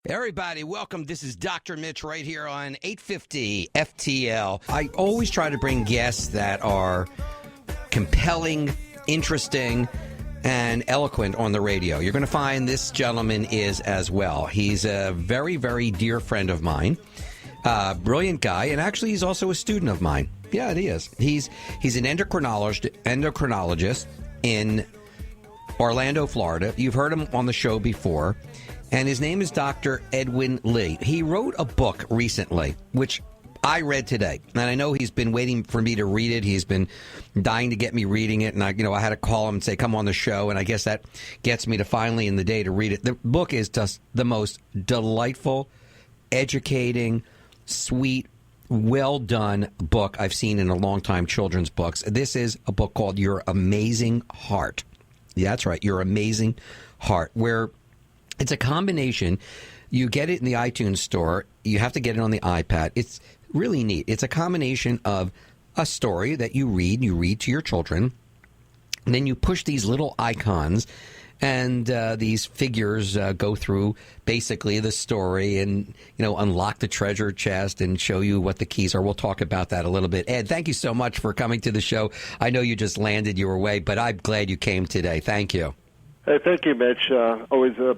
Everybody, welcome. This is Dr. Mitch right here on 850 FTL. I always try to bring guests that are compelling, interesting, and eloquent on the radio. You're going to find this gentleman is as well. He's a very, very dear friend of mine, brilliant guy, and actually he's also a student of mine. Yeah, he is. He's an endocrinologist in Orlando, Florida. You've heard him on the show before. And his name is Dr. Edwin Lee. He wrote a book recently, which I read today. And I know he's been waiting for me to read it. He's been dying to get me reading it. And I had to call him and say, come on the show. And I guess that gets me to finally in the day to read it. The book is just the most delightful, educating, sweet, well-done book I've seen in a long time, children's books. This is a book called Your Amazing Heart. Yeah, that's right, Your Amazing Heart, where it's a combination. You get it in the iTunes store. You have to get it on the iPad. It's really neat. It's a combination of a story that you read to your children. And then you push these little icons, and these figures go through basically the story and, unlock the treasure chest and show you what the keys are. We'll talk about that a little bit. Ed, thank you so much for coming to the show. I know you just landed your way, but I'm glad you came today. Thank you. Hey, thank you, Mitch. Always a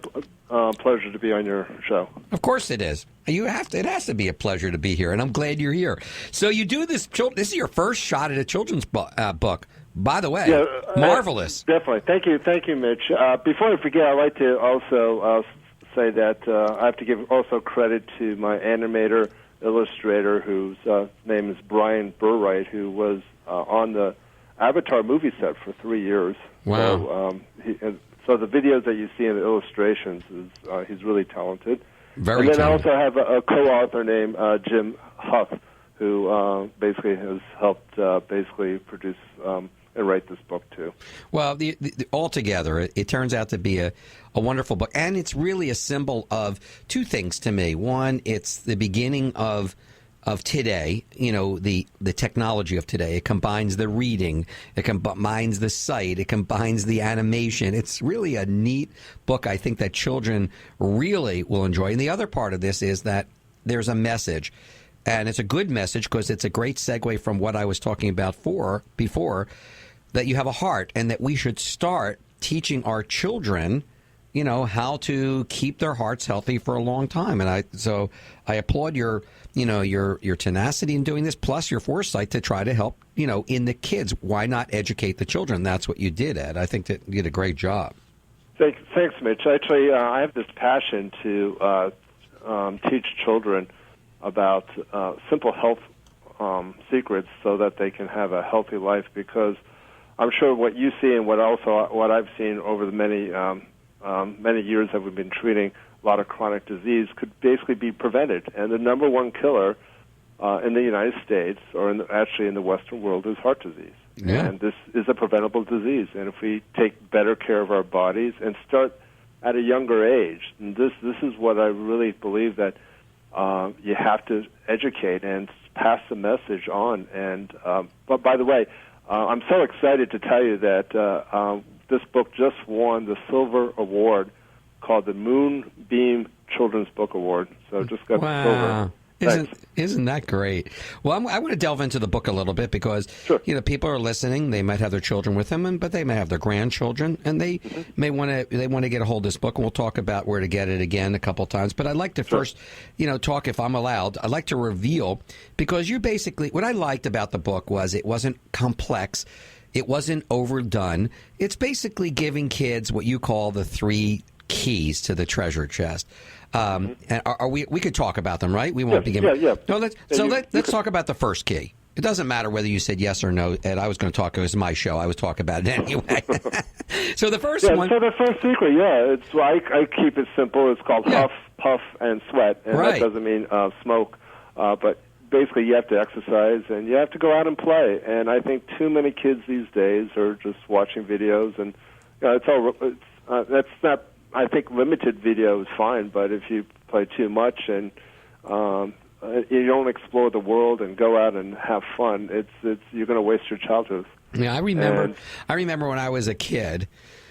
pleasure to be on your show. Of course it is. It has to be a pleasure to be here, and I'm glad you're here. So you do this. This is your first shot at a children's book, by the way. Yeah, marvelous. Definitely. Thank you, Mitch. Before I forget, I'd like to also say that I have to give also credit to my animator, illustrator, whose name is Brian Burright, who was on the Avatar movie set for 3 years. Wow. So the videos that you see in the illustrations, he's really talented. Very and then talented. I also have a co-author named Jim Huff, who basically has helped basically produce and write this book too. Well, altogether, it turns out to be a wonderful book, and it's really a symbol of two things to me. One, it's the beginning of today, the technology of today. It combines the reading, it combines the sight, it combines the animation. It's really a neat book, I think, that children really will enjoy. And the other part of this is that there's a message, and it's a good message because it's a great segue from what I was talking about before, that you have a heart and that we should start teaching our children how to keep their hearts healthy for a long time. And I applaud your tenacity in doing this, plus your foresight to try to help, in the kids. Why not educate the children? That's what you did, Ed. I think that you did a great job. Thanks, Mitch. Actually, I have this passion to teach children about simple health secrets so that they can have a healthy life, because I'm sure what you see and what I've seen over the many years that we've been treating a lot of chronic disease could basically be prevented. And the number one killer in the United States, or actually in the Western world, is heart disease. Yeah. And this is a preventable disease. And if we take better care of our bodies and start at a younger age, and this is what I really believe, that you have to educate and pass the message on. And but by the way, I'm so excited to tell you that this book just won the Silver Award, called the Moonbeam Children's Book Award. So it just got silver. Isn't that great? Well, I want to delve into the book a little bit because sure. People are listening. They might have their children with them, but they may have their grandchildren, and they may want to get a hold of this book. And we'll talk about where to get it again a couple times. But I'd like to first, talk, if I'm allowed. I'd like to reveal, because you basically, what I liked about the book was it wasn't complex. It wasn't overdone. It's basically giving kids what you call the 3 keys to the treasure chest. And we could talk about them, right? We won't begin. Yeah. No, let's talk about the first key. It doesn't matter whether you said yes or no, Ed. I was going to talk. It was my show. I was talking about it anyway. So the first one. So the first secret, it's I keep it simple. It's called huff, puff, and sweat, and that doesn't mean smoke, but basically you have to exercise and you have to go out and play. And I think too many kids these days are just watching videos, and that's not. I think limited video is fine, but if you play too much and you don't explore the world and go out and have fun, you're going to waste your childhood. Yeah, I remember when I was a kid,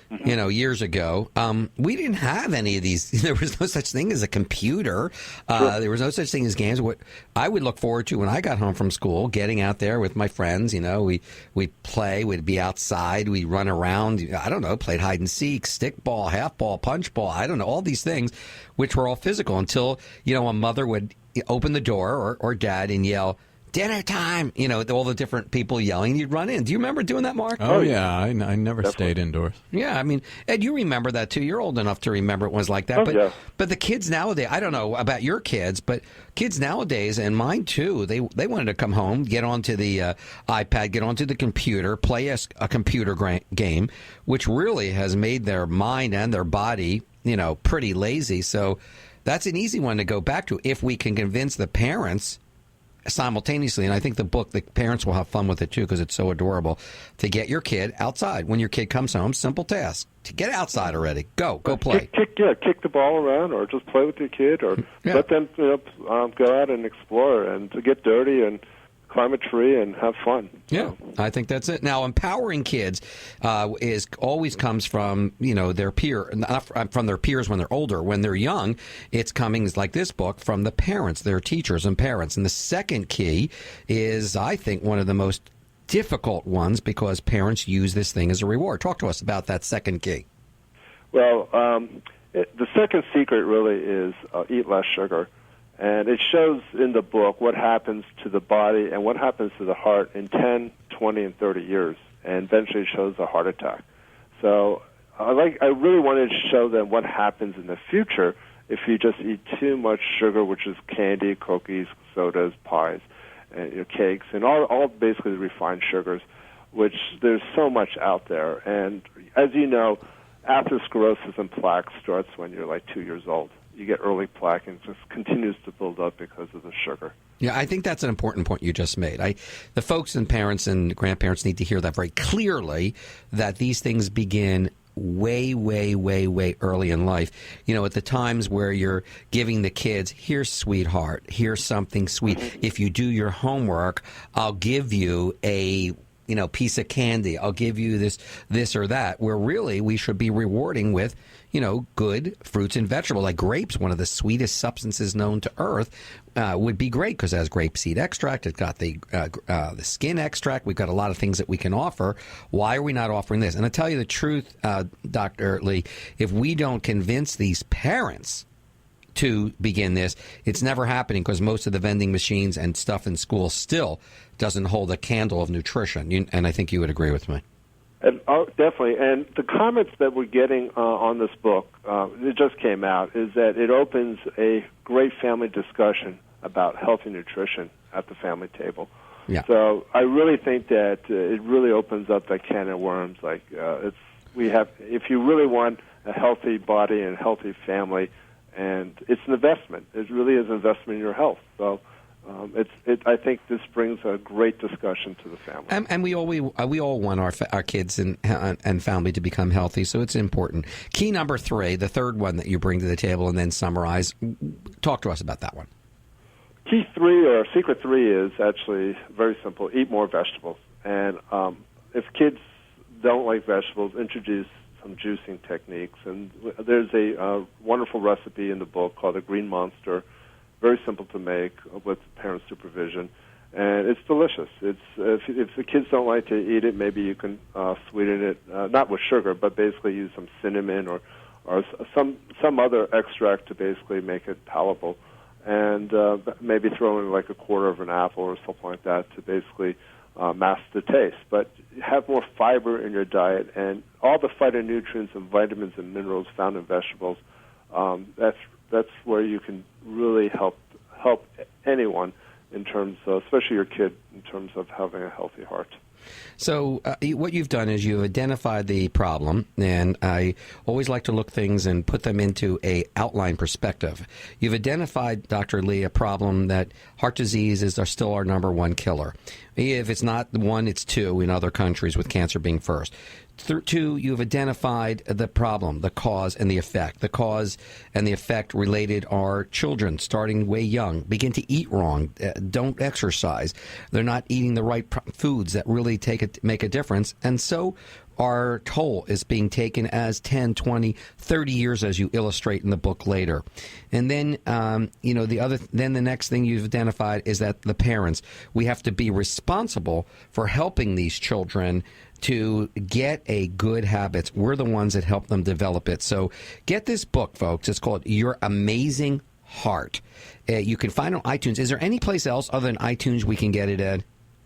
years ago, we didn't have any of these. There was no such thing as a computer. There was no such thing as games. What I would look forward to when I got home from school, getting out there with my friends, we'd play, we'd be outside, we'd run around, I don't know, played hide and seek, stick ball, half ball, punch ball, I don't know, all these things, which were all physical until, a mother would open the door or dad and yell, dinner time, all the different people yelling, you'd run in. Do you remember doing that, Mark? Oh, yeah. I never stayed indoors. Yeah, I mean, Ed, you remember that, too. You're old enough to remember it was like that. But the kids nowadays, I don't know about your kids, but kids nowadays, and mine, too, they wanted to come home, get onto the iPad, get onto the computer, play a computer game, which really has made their mind and their body, pretty lazy. So that's an easy one to go back to if we can convince the parents simultaneously, and I think the parents will have fun with it too because it's so adorable, to get your kid outside. When your kid comes home, simple task, to get outside already. Go play. Kick the ball around, or just play with your kid, or let them go out and explore and to get dirty and climb a tree and have fun. Yeah, I think that's it. Now, empowering kids always comes from their from their peers when they're older. When they're young, it's coming like this book from the parents, their teachers and parents. And the second key is, I think, one of the most difficult ones because parents use this thing as a reward. Talk to us about that second key. Well, the second secret really is eat less sugar. And it shows in the book what happens to the body and what happens to the heart in 10, 20, and 30 years, and eventually it shows a heart attack. So I really wanted to show them what happens in the future if you just eat too much sugar, which is candy, cookies, sodas, pies, and cakes, and all basically refined sugars, which there's so much out there. And as you know, atherosclerosis and plaque starts when you're like 2 years old. You get early plaque, and it just continues to build up because of the sugar. Yeah, I think that's an important point you just made. The folks and parents and grandparents need to hear that very clearly, that these things begin way, way, way, way early in life. At the times where you're giving the kids, here's sweetheart, here's something sweet. If you do your homework, I'll give you a piece of candy. I'll give you this or that, where really we should be rewarding with, good fruits and vegetables. Like grapes, one of the sweetest substances known to earth, would be great because it has grapeseed extract. It's got the skin extract. We've got a lot of things that we can offer. Why are we not offering this? And to tell you the truth, Dr. Lee, if we don't convince these parents to begin this, it's never happening because most of the vending machines and stuff in school still doesn't hold a candle of nutrition. And I think you would agree with me. Definitely. And the comments that we're getting on this book, it just came out, is that it opens a great family discussion about healthy nutrition at the family table. Yeah. So I really think that it really opens up that can of worms. Like if you really want a healthy body and a healthy family, and it's an investment. It really is an investment in your health. So I think this brings a great discussion to the family. And we all want our kids and family to become healthy, so it's important. Key number 3, the third one that you bring to the table and then summarize. Talk to us about that one. Key 3, or secret 3, is actually very simple. Eat more vegetables. And if kids don't like vegetables, introduce some juicing techniques. And there's a wonderful recipe in the book called the Green Monster. Very simple to make with parent supervision, and it's delicious. If the kids don't like to eat it, maybe you can sweeten it, not with sugar, but basically use some cinnamon or some other extract to basically make it palatable, and maybe throw in like a quarter of an apple or something like that to basically mask the taste. But have more fiber in your diet, and all the phytonutrients and vitamins and minerals found in vegetables. That's where you can really help anyone in terms of, especially your kid, in terms of having a healthy heart. So what you've done is you've identified the problem, and I always like to look things and put them into a outline perspective. You've identified, Dr. Lee, a problem that heart disease is still our number one killer. If it's not 1, it's 2 in other countries, with cancer being first. Two, you've identified the problem, the cause and the effect. The cause and the effect related are children starting way young, begin to eat wrong, don't exercise. They're not eating the right foods that really make a difference. And so our toll is being taken as 10, 20, 30 years, as you illustrate in the book later. And then, then the next thing you've identified is that the parents, we have to be responsible for helping these children to get a good habits. We're the ones that help them develop it. So get this book, folks. It's called Your Amazing Heart. You can find it on iTunes. Is there any place else other than iTunes we can get it, Ed?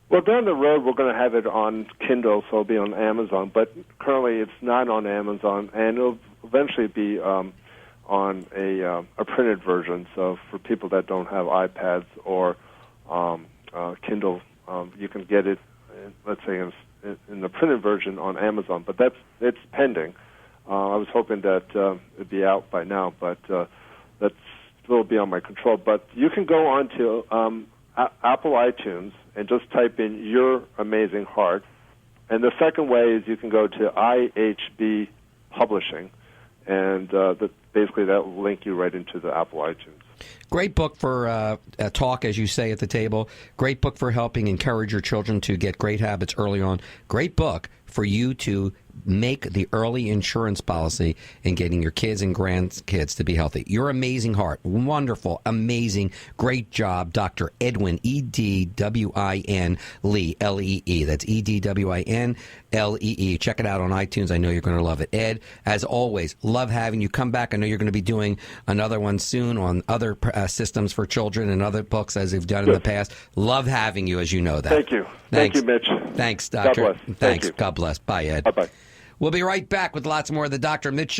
Well, down the road, we're going to have it on Kindle, so it'll be on Amazon. But currently, it's not on Amazon, and it'll eventually be on a printed version. So for people that don't have iPads or Kindle, you can get it, let's say, in the printed version on Amazon. But it's pending. I was hoping that it'd be out by now, but that's still beyond my control. But you can go on to Apple iTunes and just type in Your Amazing Heart. And the second way is you can go to IHB Publishing, and basically that will link you right into the Apple iTunes. Great book for a talk, as you say, at the table. Great book for helping encourage your children to get great habits early on. Great book for you to make the early insurance policy in getting your kids and grandkids to be healthy. Your Amazing Heart. Wonderful, amazing, great job, Dr. Edwin, E-D-W-I-N, Lee, L-E-E. That's E-D-W-I-N-L-E-E. Check it out on iTunes. I know you're going to love it. Ed, as always, love having you come back. I know you're going to be doing another one soon on other systems for children and other books as you've done in the past. Love having you, as you know that. Thank you. Thanks. Thank you, Mitch. Thanks, Doctor. God bless. Thanks. God bless. Bye, Ed. Bye-bye. We'll be right back with lots more of the Dr. Mitch Show.